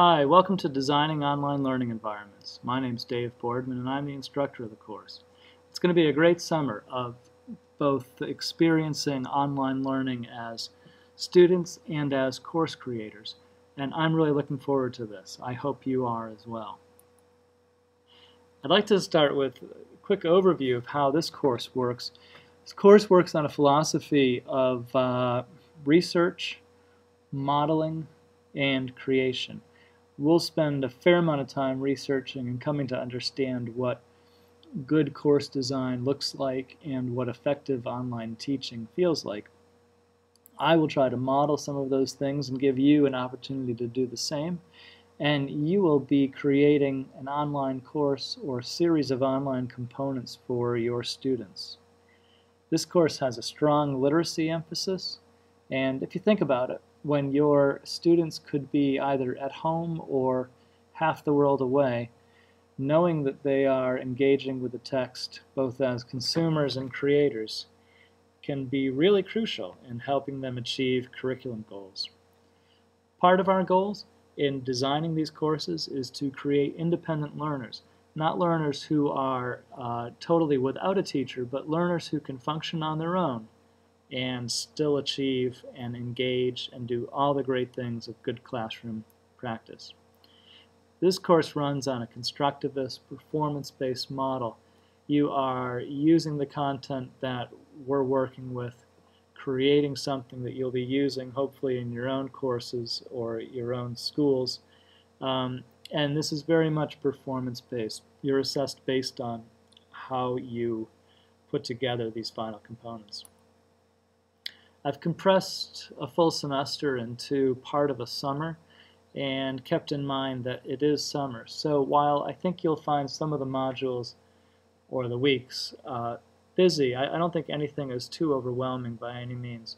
Hi, welcome to Designing Online Learning Environments. My name is Dave Boardman and I'm the instructor of the course. It's going to be a great summer of both experiencing online learning as students and as course creators, and I'm really looking forward to this. I hope you are as well. I'd like to start with a quick overview of how this course works. This course works on a philosophy of research, modeling, and creation. We'll spend a fair amount of time researching and coming to understand what good course design looks like and what effective online teaching feels like. I will try to model some of those things and give you an opportunity to do the same, and you will be creating an online course or series of online components for your students. This course has a strong literacy emphasis, and if you think about it, when your students could be either at home or half the world away, knowing that they are engaging with the text both as consumers and creators can be really crucial in helping them achieve curriculum goals. Part of our goals in designing these courses is to create independent learners, not learners who are totally without a teacher, but learners who can function on their own and still achieve and engage and do all the great things of good classroom practice. This course runs on a constructivist, performance-based model. You are using the content that we're working with, creating something that you'll be using hopefully in your own courses or your own schools. And this is very much performance-based. You're assessed based on how you put together these final components. I've compressed a full semester into part of a summer and kept in mind that it is summer. So while I think you'll find some of the modules or the weeks busy, I don't think anything is too overwhelming by any means.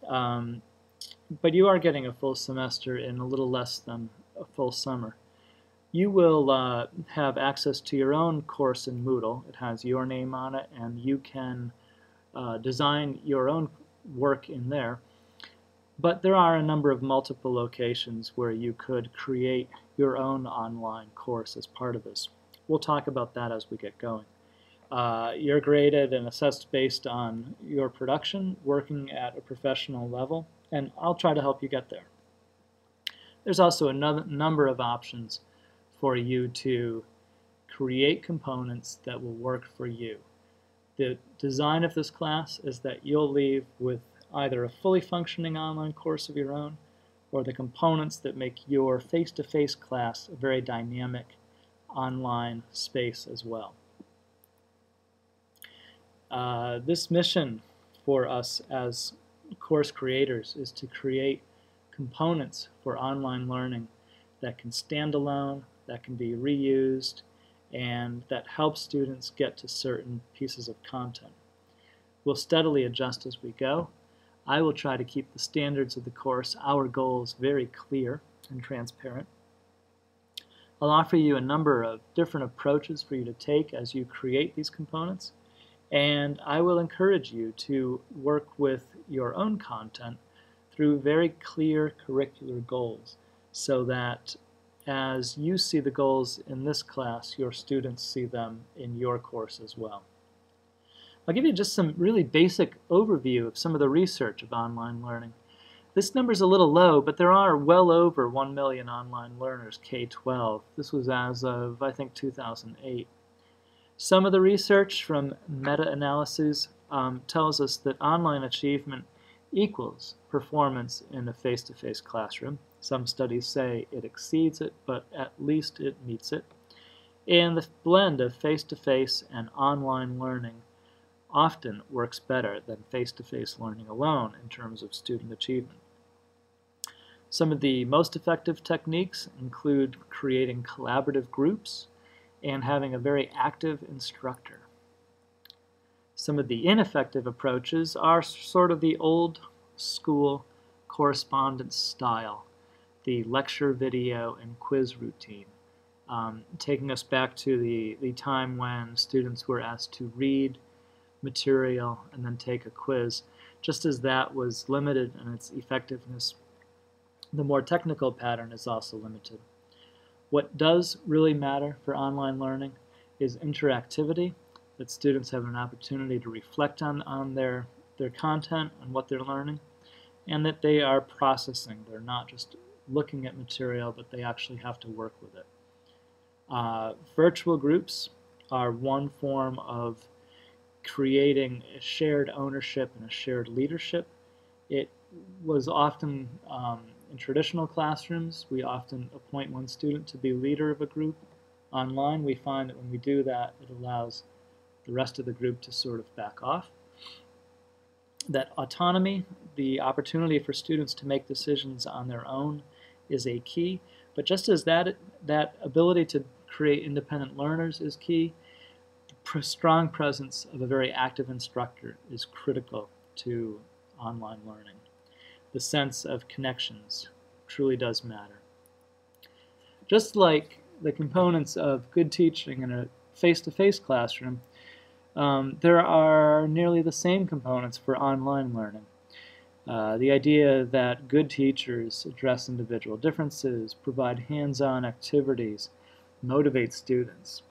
But you are getting a full semester in a little less than a full summer. You will have access to your own course in Moodle. It has your name on it, and you can design your own work in there, but there are a number of multiple locations where you could create your own online course as part of this. We'll talk about that as we get going. You're graded and assessed based on your production, working at a professional level, and I'll try to help you get there. There's also another number of options for you to create components that will work for you. The design of this class is that you'll leave with either a fully functioning online course of your own or the components that make your face-to-face class a very dynamic online space as well. This mission for us as course creators is to create components for online learning that can stand alone, that can be reused, and that helps students get to certain pieces of content. We'll steadily adjust as we go. I will try to keep the standards of the course, our goals, very clear and transparent. I'll offer you a number of different approaches for you to take as you create these components, and I will encourage you to work with your own content through very clear curricular goals so that as you see the goals in this class, your students see them in your course as well. I'll give you just some really basic overview of some of the research of online learning. This number is a little low, but there are well over 1 million online learners K-12. This was as of, I think, 2008. Some of the research from meta-analyses tells us that online achievement equals performance in a face-to-face classroom. Some studies say it exceeds it, but at least it meets it. And the blend of face-to-face and online learning often works better than face-to-face learning alone in terms of student achievement. Some of the most effective techniques include creating collaborative groups and having a very active instructor. Some of the ineffective approaches are sort of the old school correspondence style, the lecture video and quiz routine, taking us back to the time when students were asked to read material and then take a quiz. Just as that was limited in its effectiveness, The more technical pattern is also limited. What does really matter for online learning is interactivity, that students have an opportunity to reflect on their content and what they're learning, and that they are processing. They're not just looking at material, but they actually have to work with it. Virtual groups are one form of creating a shared ownership and a shared leadership. It was often, in traditional classrooms, we often appoint one student to be leader of a group. Online, we find that when we do that, it allows the rest of the group to sort of back off. That autonomy, the opportunity for students to make decisions on their own, is a key. But just as that ability to create independent learners is key, the strong presence of a very active instructor is critical to online learning. The sense of connections truly does matter. Just like the components of good teaching in a face-to-face classroom, there are nearly the same components for online learning. The idea that good teachers address individual differences, provide hands-on activities, motivate students,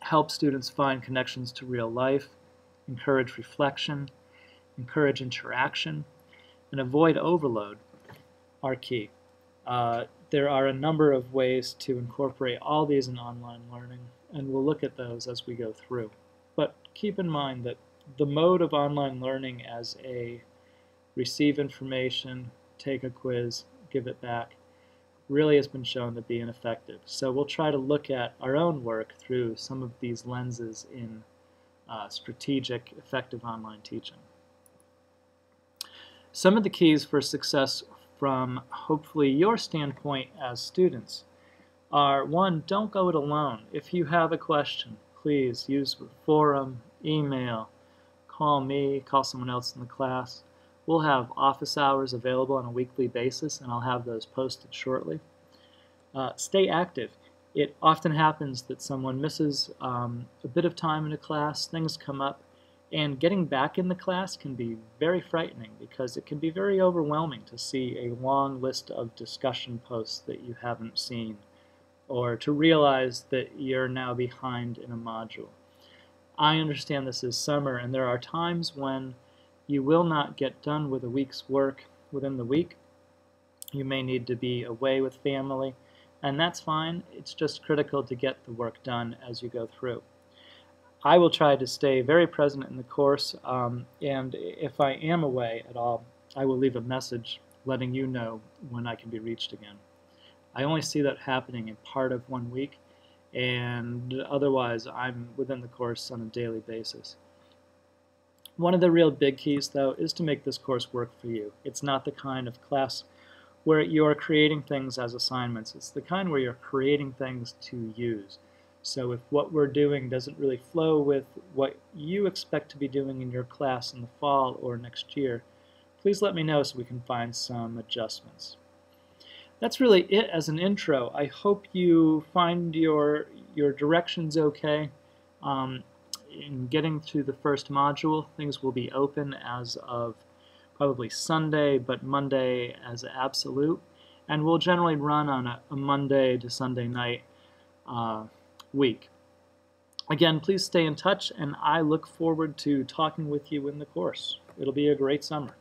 help students find connections to real life, encourage reflection, encourage interaction, and avoid overload are key. There are a number of ways to incorporate all these in online learning, and we'll look at those as we go through. But keep in mind that the mode of online learning as a receive information, take a quiz, give it back, really has been shown to be ineffective. So we'll try to look at our own work through some of these lenses in strategic, effective online teaching. Some of the keys for success from hopefully your standpoint as students are: 1, don't go it alone. If you have a question, please use the forum, email, call me, call someone else in the class. We'll have office hours available on a weekly basis, and I'll have those posted shortly. Stay active. It often happens that someone misses a bit of time in a class, things come up, and getting back in the class can be very frightening because it can be very overwhelming to see a long list of discussion posts that you haven't seen, or to realize that you're now behind in a module. I understand this is summer, and there are times when you will not get done with a week's work within the week. You may need to be away with family, and that's fine. It's just critical to get the work done as you go through. I will try to stay very present in the course, and if I am away at all, I will leave a message letting you know when I can be reached again. I only see that happening in part of one week, and otherwise I'm within the course on a daily basis. One of the real big keys, though, is to make this course work for you. It's not the kind of class where you're creating things as assignments. It's the kind where you're creating things to use. So if what we're doing doesn't really flow with what you expect to be doing in your class in the fall or next year, please let me know so we can find some adjustments. That's really it as an intro. I hope you find your directions okay. In getting through the first module, things will be open as of probably Sunday, but Monday as absolute. And we'll generally run on a Monday to Sunday night week. Again, please stay in touch, and I look forward to talking with you in the course. It'll be a great summer.